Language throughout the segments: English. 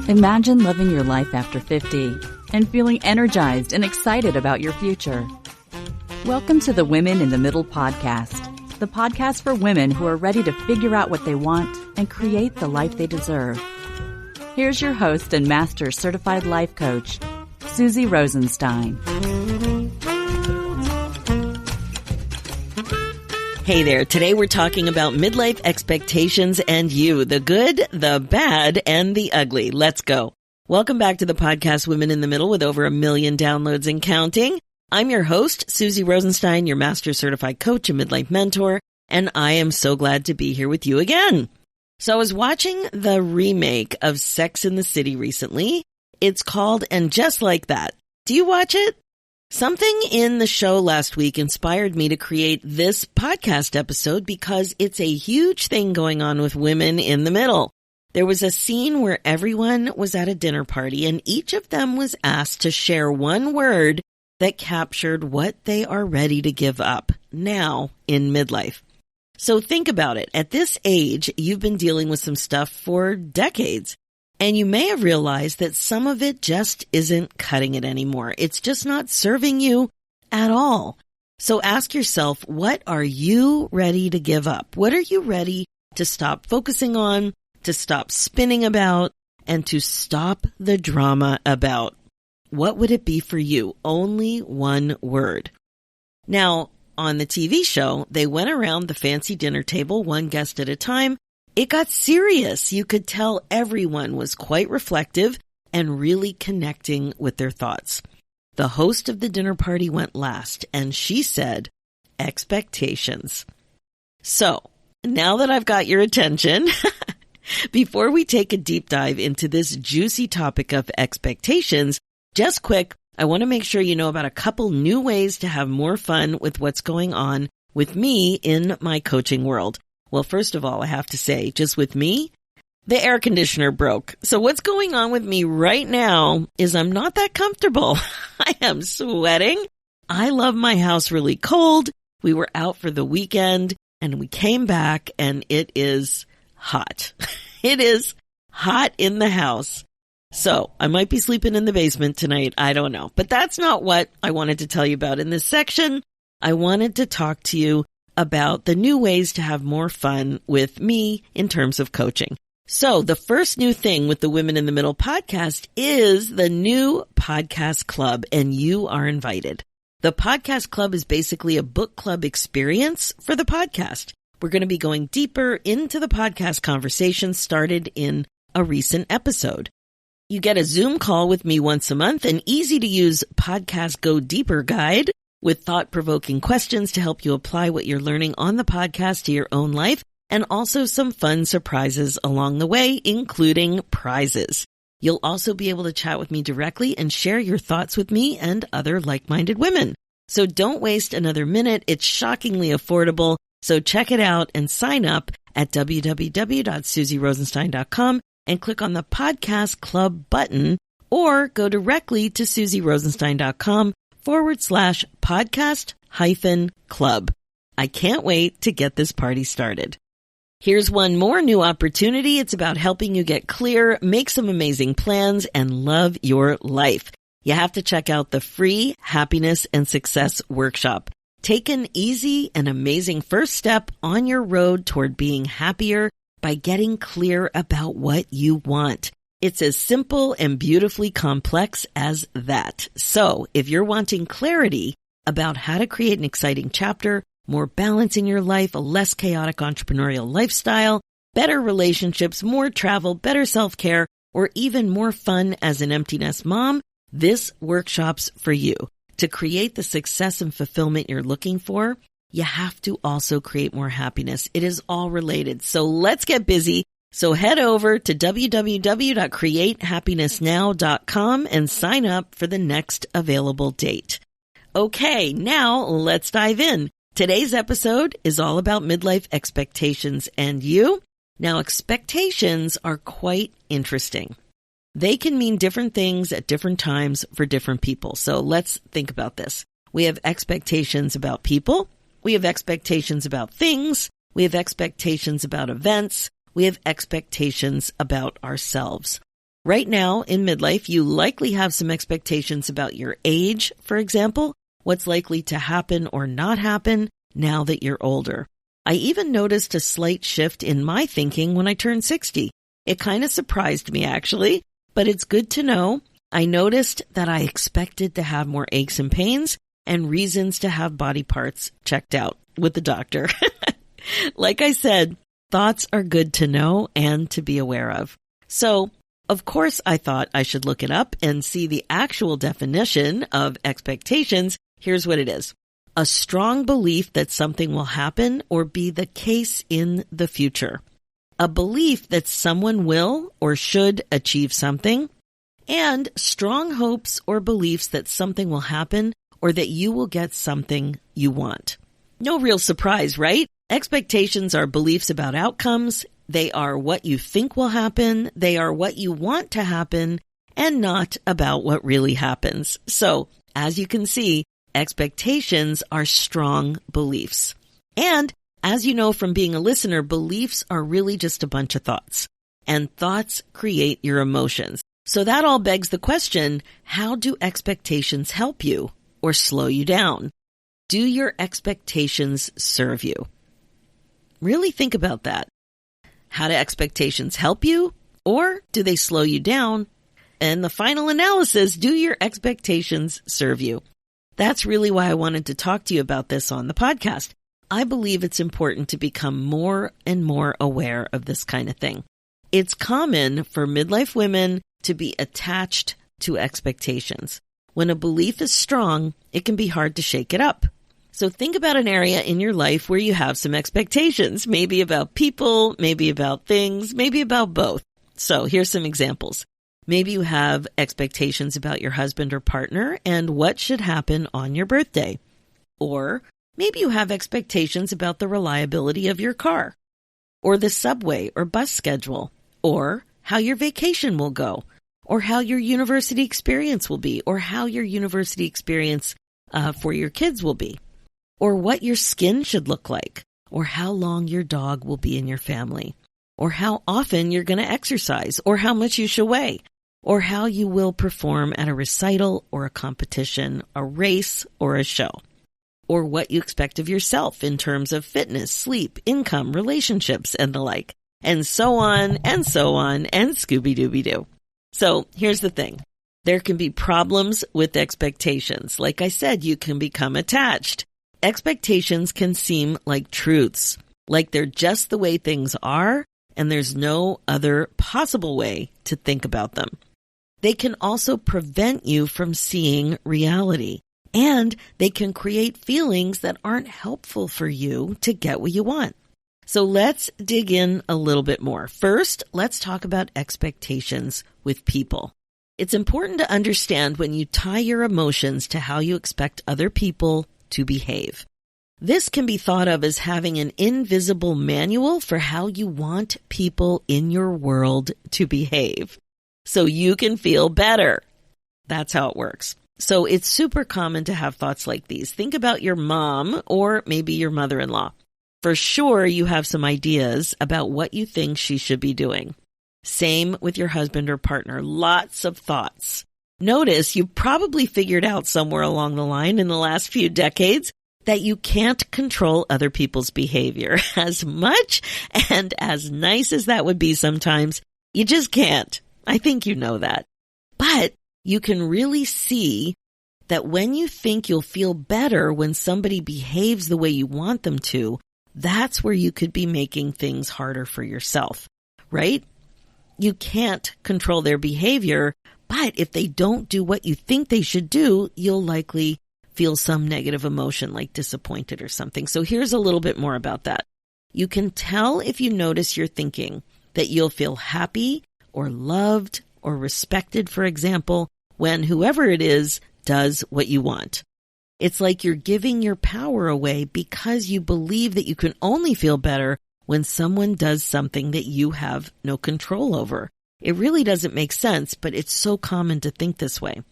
Imagine living your life after 50 and feeling energized and excited about your future. Welcome to the Women in the Middle podcast, the podcast for women who are ready to figure out what they want and create the life they deserve. Here's your host and master certified life coach, Susie Rosenstein. Hey there. Today we're talking about midlife expectations and you, the good, the bad, and the ugly. Let's go. Welcome back to the podcast Women in the Middle with over 1 million downloads and counting. I'm your host, Susie Rosenstein, your master certified coach and midlife mentor, and I am so glad to be here with you again. So I was watching the remake of Sex and the City recently. It's called And Just Like That. Do you watch it? Something in the show last week inspired me to create this podcast episode because it's a huge thing going on with women in the middle. There was a scene where everyone was at a dinner party and each of them was asked to share one word that captured what they are ready to give up now in midlife. So think about it. At this age, you've been dealing with some stuff for decades. And you may have realized that some of it just isn't cutting it anymore. It's just not serving you at all. So ask yourself, what are you ready to give up? What are you ready to stop focusing on, to stop spinning about, and to stop the drama about? What would it be for you? Only one word. Now, on the TV show, they went around the fancy dinner table, one guest at a time. It got serious. You could tell everyone was quite reflective and really connecting with their thoughts. The host of the dinner party went last, and she said, expectations. So, now that I've got your attention, before we take a deep dive into this juicy topic of expectations, just quick, I want to make sure you know about a couple new ways to have more fun with what's going on with me in my coaching world. Well, first of all, I have to say, just with me, the air conditioner broke. So what's going on with me right now is I'm not that comfortable. I am sweating. I love my house really cold. We were out for the weekend and we came back and it is hot. It is hot in the house. So I might be sleeping in the basement tonight. I don't know. But that's not what I wanted to tell you about in this section. I wanted to talk to you about the new ways to have more fun with me in terms of coaching. So the first new thing with the Women in the Middle podcast is the new podcast club, and you are invited. The podcast club is basically a book club experience for the podcast. We're going to be going deeper into the podcast conversation started in a recent episode. You get a Zoom call with me once a month, an easy-to-use podcast Go Deeper guide with thought-provoking questions to help you apply what you're learning on the podcast to your own life, and also some fun surprises along the way, including prizes. You'll also be able to chat with me directly and share your thoughts with me and other like-minded women. So don't waste another minute. It's shockingly affordable. So check it out and sign up at www.susierosenstein.com and click on the Podcast Club button, or go directly to susierosenstein.com/podcast-club. I can't wait to get this party started. Here's one more new opportunity. It's about helping you get clear, make some amazing plans, and love your life. You have to check out the free Happiness and Success Workshop. Take an easy and amazing first step on your road toward being happier by getting clear about what you want. It's as simple and beautifully complex as that. So if you're wanting clarity about how to create an exciting chapter, more balance in your life, a less chaotic entrepreneurial lifestyle, better relationships, more travel, better self-care, or even more fun as an empty nest mom, this workshop's for you. To create the success and fulfillment you're looking for, you have to also create more happiness. It is all related. So let's get busy. So head over to www.createhappinessnow.com and sign up for the next available date. Okay, now let's dive in. Today's episode is all about midlife expectations and you. Now, expectations are quite interesting. They can mean different things at different times for different people. So let's think about this. We have expectations about people. We have expectations about things. We have expectations about events. we have expectations about ourselves. Right now in midlife, you likely have some expectations about your age, for example, what's likely to happen or not happen now that you're older. I even noticed a slight shift in my thinking when I turned 60. It kind of surprised me, actually, but it's good to know. I noticed that I expected to have more aches and pains and reasons to have body parts checked out with the doctor. Like I said, thoughts are good to know and to be aware of. So, of course, I thought I should look it up and see the actual definition of expectations. Here's what it is. A strong belief that something will happen or be the case in the future. A belief that someone will or should achieve something. And strong hopes or beliefs that something will happen or that you will get something you want. No real surprise, right? Expectations are beliefs about outcomes. They are what you think will happen. They are what you want to happen and not about what really happens. So, as you can see, expectations are strong beliefs. And as you know from being a listener, beliefs are really just a bunch of thoughts. And thoughts create your emotions. So that all begs the question, how do expectations help you or slow you down? Do your expectations serve you? Really think about that. How do expectations help you or do they slow you down? And the final analysis, do your expectations serve you? That's really why I wanted to talk to you about this on the podcast. I believe it's important to become more and more aware of this kind of thing. It's common for midlife women to be attached to expectations. When a belief is strong, it can be hard to shake it up. So think about an area in your life where you have some expectations, maybe about people, maybe about things, maybe about both. So here's some examples. Maybe you have expectations about your husband or partner and what should happen on your birthday. Or maybe you have expectations about the reliability of your car, or the subway or bus schedule, or how your vacation will go, or how your university experience will be, or how your university experience for your kids will be, or what your skin should look like, or how long your dog will be in your family, or how often you're going to exercise, or how much you should weigh, or how you will perform at a recital or a competition, a race or a show, or what you expect of yourself in terms of fitness, sleep, income, relationships, and the like. And so on, and so on, and Scooby-Dooby-Doo. So here's the thing. There can be problems with expectations. Like I said, you can become attached. Expectations can seem like truths, like they're just the way things are, and there's no other possible way to think about them. They can also prevent you from seeing reality, and they can create feelings that aren't helpful for you to get what you want. So let's dig in a little bit more. First, let's talk about expectations with people. It's important to understand when you tie your emotions to how you expect other people to behave. This can be thought of as having an invisible manual for how you want people in your world to behave, so you can feel better. That's how it works. So it's super common to have thoughts like these. Think about your mom or maybe your mother-in-law. For sure, you have some ideas about what you think she should be doing. Same with your husband or partner. Lots of thoughts. Notice you probably figured out somewhere along the line in the last few decades that you can't control other people's behavior. As much and as nice as that would be sometimes, you just can't. I think you know that. But you can really see that when you think you'll feel better when somebody behaves the way you want them to, that's where you could be making things harder for yourself, right? You can't control their behavior, but if they don't do what you think they should do, you'll likely feel some negative emotion like disappointed or something. So here's a little bit more about that. You can tell if you notice your thinking that you'll feel happy or loved or respected, for example, when whoever it is does what you want. It's like you're giving your power away because you believe that you can only feel better when someone does something that you have no control over. It really doesn't make sense, but it's so common to think this way.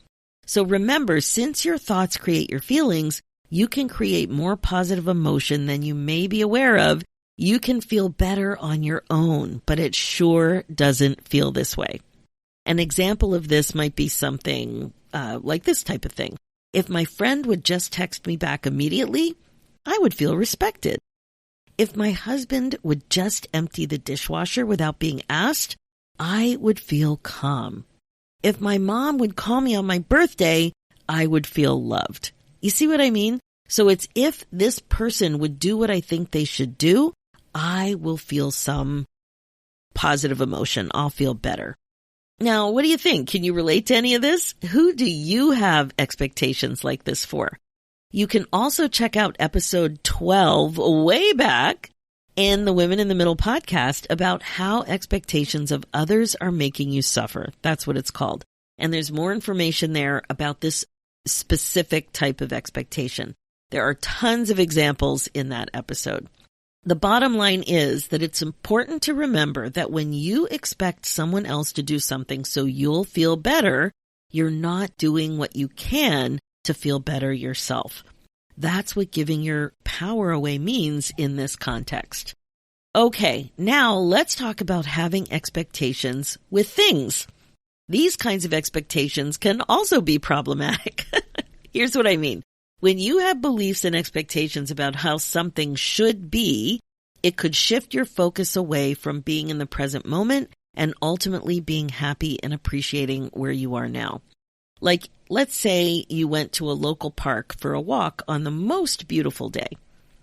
So remember, since your thoughts create your feelings, you can create more positive emotion than you may be aware of You can feel better on your own, but it sure doesn't feel this way. An example of this might be something like this type of thing. If my friend would just text me back immediately, I would feel respected. If my husband would just empty the dishwasher without being asked, I would feel calm. If my mom would call me on my birthday, I would feel loved. You see what I mean? So it's if this person would do what I think they should do, I will feel some positive emotion. I'll feel better. Now, what do you think? Can you relate to any of this? Who do you have expectations like this for? You can also check out episode 12 way back in the Women in the Middle podcast about how expectations of others are making you suffer. That's what it's called. And there's more information there about this specific type of expectation. There are tons of examples in that episode. The bottom line is that it's important to remember that when you expect someone else to do something so you'll feel better, you're not doing what you can to feel better yourself. That's what giving your power away means in this context. Okay, now let's talk about having expectations with things. These kinds of expectations can also be problematic. Here's what I mean. When you have beliefs and expectations about how something should be, it could shift your focus away from being in the present moment and ultimately being happy and appreciating where you are now. Like, let's say you went to a local park for a walk on the most beautiful day.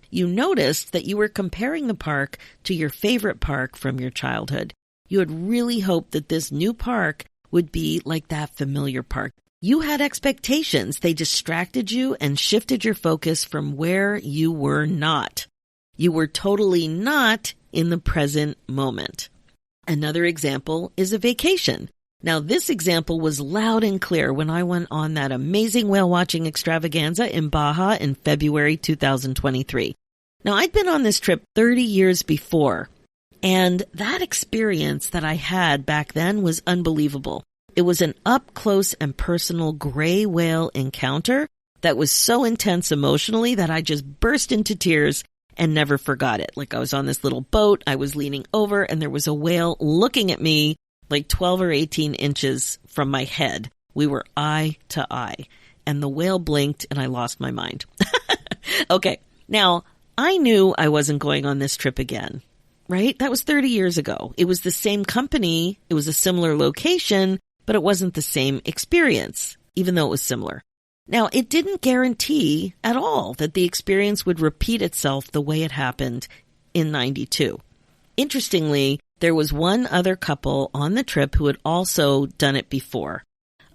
You noticed that you were comparing the park to your favorite park from your childhood. You had really hoped that this new park would be like that familiar park. You had expectations. They distracted you and shifted your focus from where you were not. You were totally not in the present moment. Another example is a vacation. Now, this example was loud and clear when I went on that amazing whale watching extravaganza in Baja in February 2023. Now, I'd been on this trip 30 years before, and that experience that I had back then was unbelievable. It was an up-close and personal gray whale encounter that was so intense emotionally that I just burst into tears and never forgot it. Like, I was on this little boat, I was leaning over, and there was a whale looking at me like 12 or 18 inches from my head. We were eye to eye, and the whale blinked and I lost my mind. Okay, now I knew I wasn't going on this trip again, right? That was 30 years ago. It was the same company, it was a similar location, but it wasn't the same experience, even though it was similar. Now, it didn't guarantee at all that the experience would repeat itself the way it happened in 92. Interestingly, there was one other couple on the trip who had also done it before.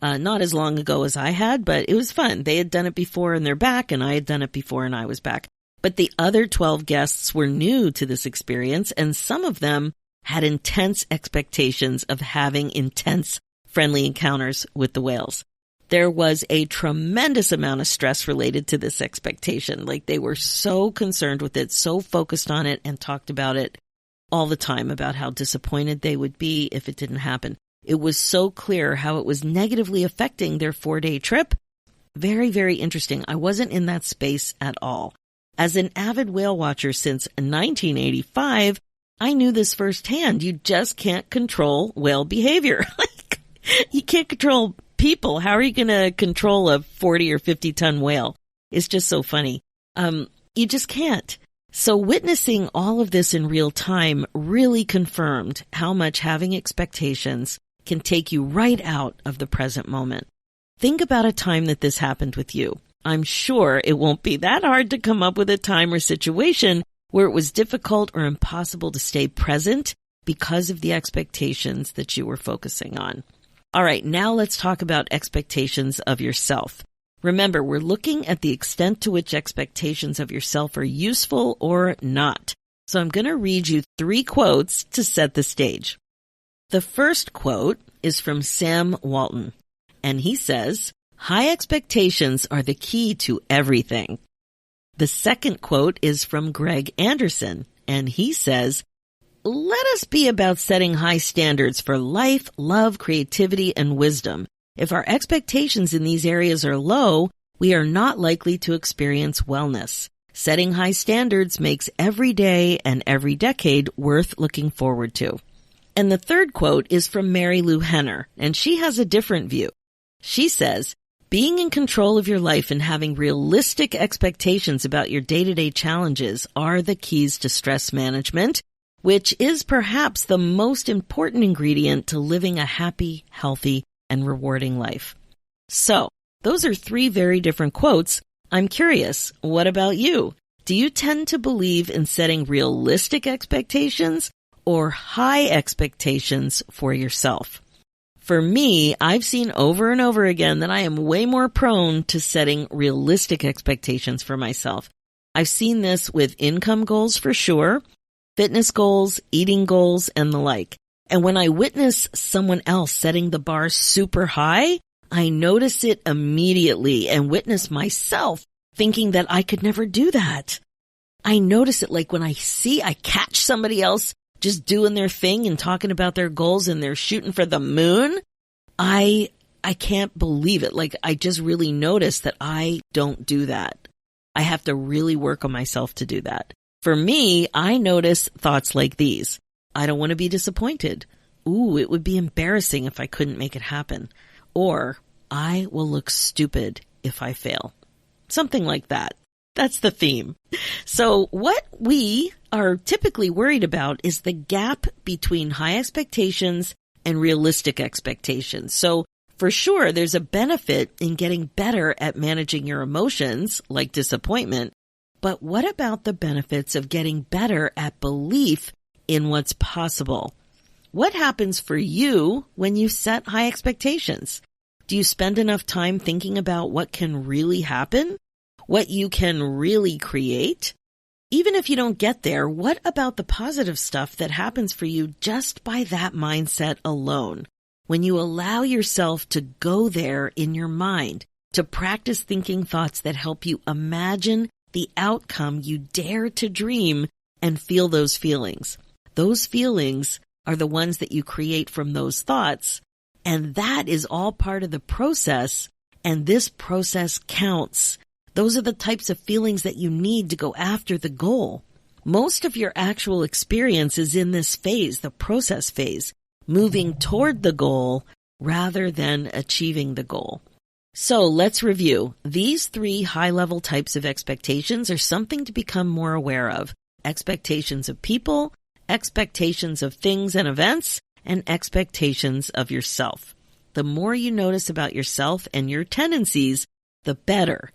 Not as long ago as I had, but it was fun. They had done it before and they're back, and I had done it before and I was back. But the other 12 guests were new to this experience, and some of them had intense expectations of having intense friendly encounters with the whales. There was a tremendous amount of stress related to this expectation. Like, they were so concerned with it, so focused on it, and talked about it all the time about how disappointed they would be if it didn't happen. It was so clear how it was negatively affecting their 4-day trip. Very, very interesting. I wasn't in that space at all. As an avid whale watcher since 1985, I knew this firsthand. You just can't control whale behavior. You can't control people. How are you going to control a 40 or 50 ton whale? It's just so funny. You just can't. So witnessing all of this in real time really confirmed how much having expectations can take you right out of the present moment. Think about a time that this happened with you. I'm sure it won't be that hard to come up with a time or situation where it was difficult or impossible to stay present because of the expectations that you were focusing on. All right, now let's talk about expectations of yourself. Remember, we're looking at the extent to which expectations of yourself are useful or not. So I'm going to read you 3 quotes to set the stage. The first quote is from Sam Walton, and he says, "High expectations are the key to everything." The second quote is from Greg Anderson, and he says, "Let us be about setting high standards for life, love, creativity, and wisdom. If our expectations in these areas are low, we are not likely to experience wellness. Setting high standards makes every day and every decade worth looking forward to. And the third quote is from Mary Lou Henner, and she has a different view. She says, being in control of your life and having realistic expectations about your day-to-day challenges are the keys to stress management, which is perhaps the most important ingredient to living a happy, healthy, and rewarding life. So, those are three very different quotes. I'm curious, what about you? Do you tend to believe in setting realistic expectations or high expectations for yourself? For me, I've seen over and over again that I am way more prone to setting realistic expectations for myself. I've seen this with income goals for sure, fitness goals, eating goals, and the like. And when I witness someone else setting the bar super high, I notice it immediately and witness myself thinking that I could never do that. I notice it like when I catch somebody else just doing their thing and talking about their goals and they're shooting for the moon. I can't believe it. Like I just really notice that I don't do that. I have to really work on myself to do that. For me, I notice thoughts like these. I don't want to be disappointed. Ooh, it would be embarrassing if I couldn't make it happen. Or I will look stupid if I fail. Something like that. That's the theme. So what we are typically worried about is the gap between high expectations and realistic expectations. So for sure, there's a benefit in getting better at managing your emotions, like disappointment. But what about the benefits of getting better at belief in what's possible? What happens for you when you set high expectations? Do you spend enough time thinking about what can really happen? What you can really create? Even if you don't get there, what about the positive stuff that happens for you just by that mindset alone? When you allow yourself to go there in your mind, to practice thinking thoughts that help you imagine the outcome you dare to dream and feel those feelings. Those feelings are the ones that you create from those thoughts, and that is all part of the process, and this process counts. Those are the types of feelings that you need to go after the goal. Most of your actual experience is in this phase, the process phase, moving toward the goal rather than achieving the goal. So let's review. These three high-level types of expectations are something to become more aware of. Expectations of people, expectations of things and events, and expectations of yourself. The more you notice about yourself and your tendencies, the better.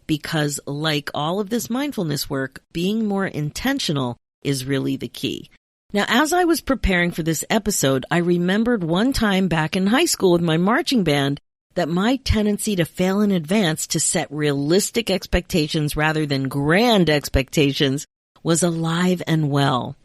Because like all of this mindfulness work, being more intentional is really the key. Now, as I was preparing for this episode, I remembered one time back in high school with my marching band that my tendency to fail in advance to set realistic expectations rather than grand expectations was alive and well.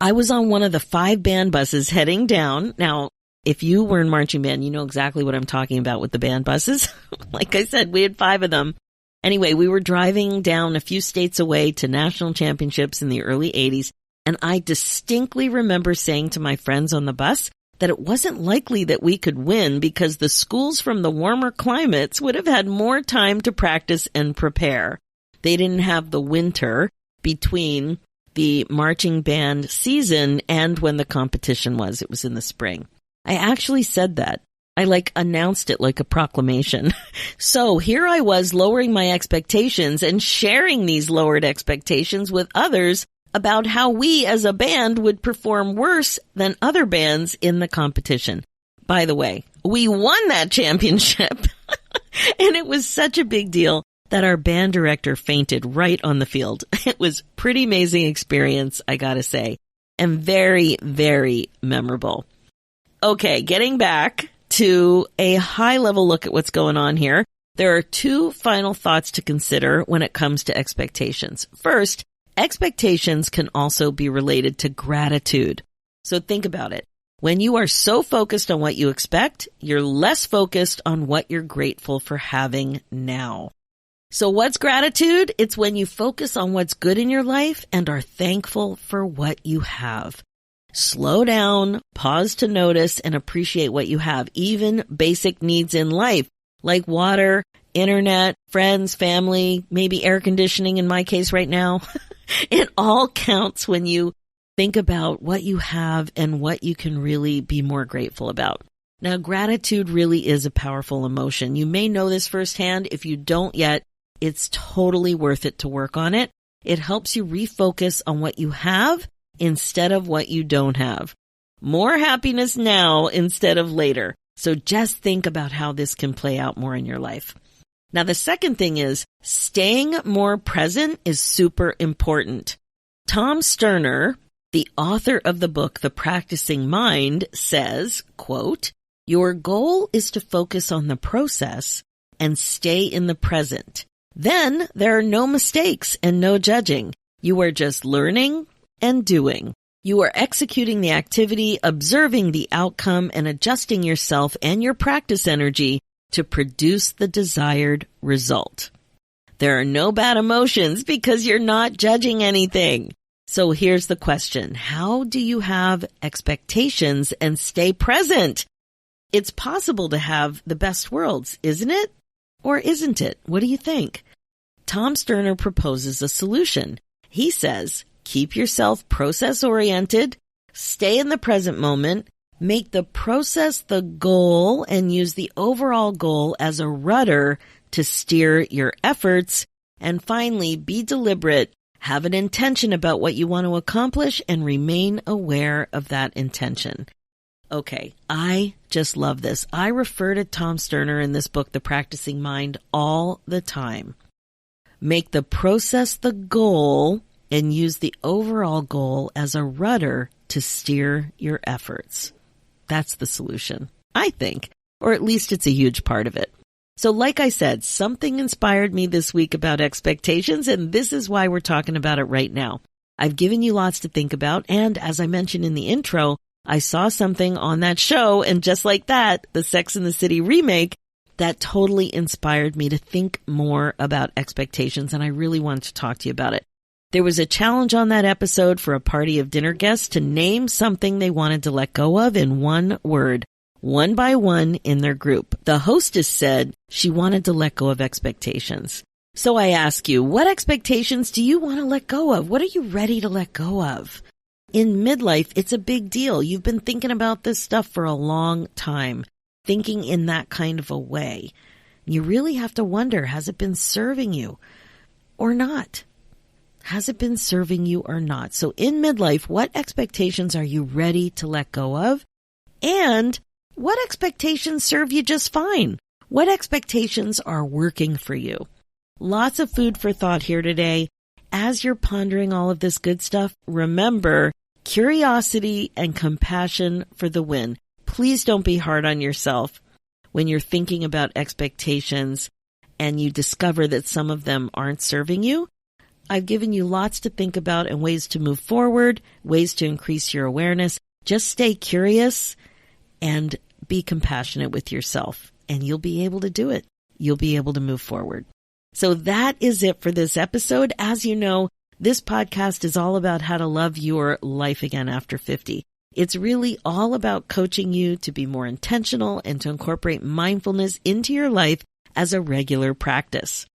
I was on one of the 5 band buses heading down. Now, if you were in marching band, you know exactly what I'm talking about with the band buses. Like I said, we had 5 of them. Anyway, we were driving down a few states away to national championships in the early 80s, and I distinctly remember saying to my friends on the bus that it wasn't likely that we could win because the schools from the warmer climates would have had more time to practice and prepare. They didn't have the winter between the marching band season and when the competition was. It was in the spring. I actually said that. I announced it like a proclamation. So here I was lowering my expectations and sharing these lowered expectations with others about how we as a band would perform worse than other bands in the competition. By the way, we won that championship. And it was such a big deal that our band director fainted right on the field. It was a pretty amazing experience, I gotta say, and very, very memorable. Okay, getting back to a high-level look at what's going on here, there are 2 final thoughts to consider when it comes to expectations. First, expectations can also be related to gratitude. So think about it. When you are so focused on what you expect, you're less focused on what you're grateful for having now. So what's gratitude? It's when you focus on what's good in your life and are thankful for what you have. Slow down, pause to notice and appreciate what you have, even basic needs in life, like water, internet, friends, family, maybe air conditioning in my case right now. It all counts when you think about what you have and what you can really be more grateful about. Now, gratitude really is a powerful emotion. You may know this firsthand. If you don't yet, it's totally worth it to work on it. It helps you refocus on what you have instead of what you don't have. More happiness now instead of later. So just think about how this can play out more in your life. Now, the second thing is staying more present is super important. Tom Sterner, the author of the book, The Practicing Mind, says, quote, "Your goal is to focus on the process and stay in the present. Then there are no mistakes and no judging. You are just learning and doing. You are executing the activity, observing the outcome, and adjusting yourself and your practice energy to produce the desired result. There are no bad emotions because you're not judging anything." So here's the question. How do you have expectations and stay present? It's possible to have the best worlds, isn't it? Or isn't it? What do you think? Tom Sterner proposes a solution. He says, keep yourself process-oriented, stay in the present moment, make the process the goal, and use the overall goal as a rudder to steer your efforts. And finally, be deliberate, have an intention about what you want to accomplish, and remain aware of that intention. Okay, I just love this. I refer to Tom Sterner in this book, The Practicing Mind, all the time. Make the process the goal and use the overall goal as a rudder to steer your efforts. That's the solution, I think, or at least it's a huge part of it. So like I said, something inspired me this week about expectations, and this is why we're talking about it right now. I've given you lots to think about, and as I mentioned in the intro, I saw something on that show, and just like that, the Sex and the City remake, that totally inspired me to think more about expectations, and I really wanted to talk to you about it. There was a challenge on that episode for a party of dinner guests to name something they wanted to let go of in one word, one by one in their group. The hostess said she wanted to let go of expectations. So I ask you, what expectations do you want to let go of? What are you ready to let go of? In midlife, it's a big deal. You've been thinking about this stuff for a long time, thinking in that kind of a way. You really have to wonder, has it been serving you or not? Has it been serving you or not? So in midlife, what expectations are you ready to let go of? And what expectations serve you just fine? What expectations are working for you? Lots of food for thought here today. As you're pondering all of this good stuff, remember curiosity and compassion for the win. Please don't be hard on yourself when you're thinking about expectations and you discover that some of them aren't serving you. I've given you lots to think about and ways to move forward, ways to increase your awareness. Just stay curious and be compassionate with yourself, and you'll be able to do it. You'll be able to move forward. So that is it for this episode. As you know, this podcast is all about how to love your life again after 50. It's really all about coaching you to be more intentional and to incorporate mindfulness into your life as a regular practice.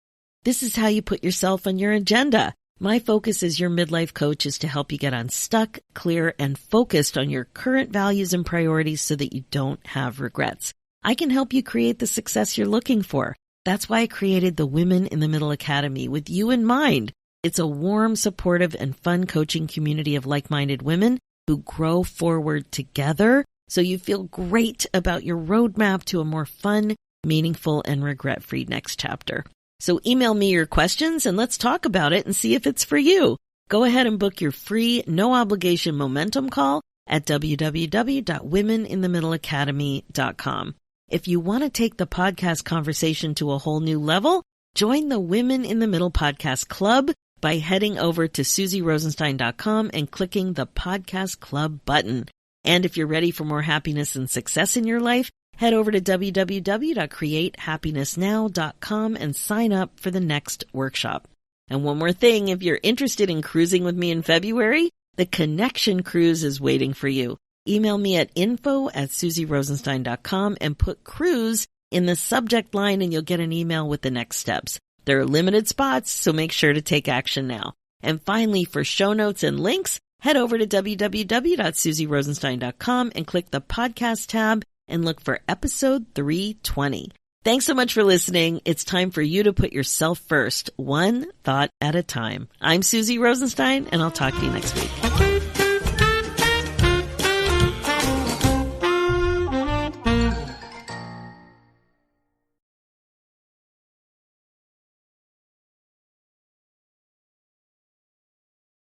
This is how you put yourself on your agenda. My focus as your midlife coach is to help you get unstuck, clear, and focused on your current values and priorities so that you don't have regrets. I can help you create the success you're looking for. That's why I created the Women in the Middle Academy with you in mind. It's a warm, supportive, and fun coaching community of like-minded women who grow forward together so you feel great about your roadmap to a more fun, meaningful, and regret-free next chapter. So email me your questions and let's talk about it and see if it's for you. Go ahead and book your free, no-obligation momentum call at www.womeninthemiddleacademy.com. If you want to take the podcast conversation to a whole new level, join the Women in the Middle Podcast Club by heading over to SusieRosenstein.com and clicking the Podcast Club button. And if you're ready for more happiness and success in your life, head over to www.createhappinessnow.com and sign up for the next workshop. And one more thing, if you're interested in cruising with me in February, the Connection Cruise is waiting for you. Email me at info@SusieRosenstein.com and put cruise in the subject line and you'll get an email with the next steps. There are limited spots, so make sure to take action now. And finally, for show notes and links, head over to www.susierosenstein.com and click the podcast tab and look for episode 320. Thanks so much for listening. It's time for you to put yourself first, one thought at a time. I'm Susie Rosenstein, and I'll talk to you next week.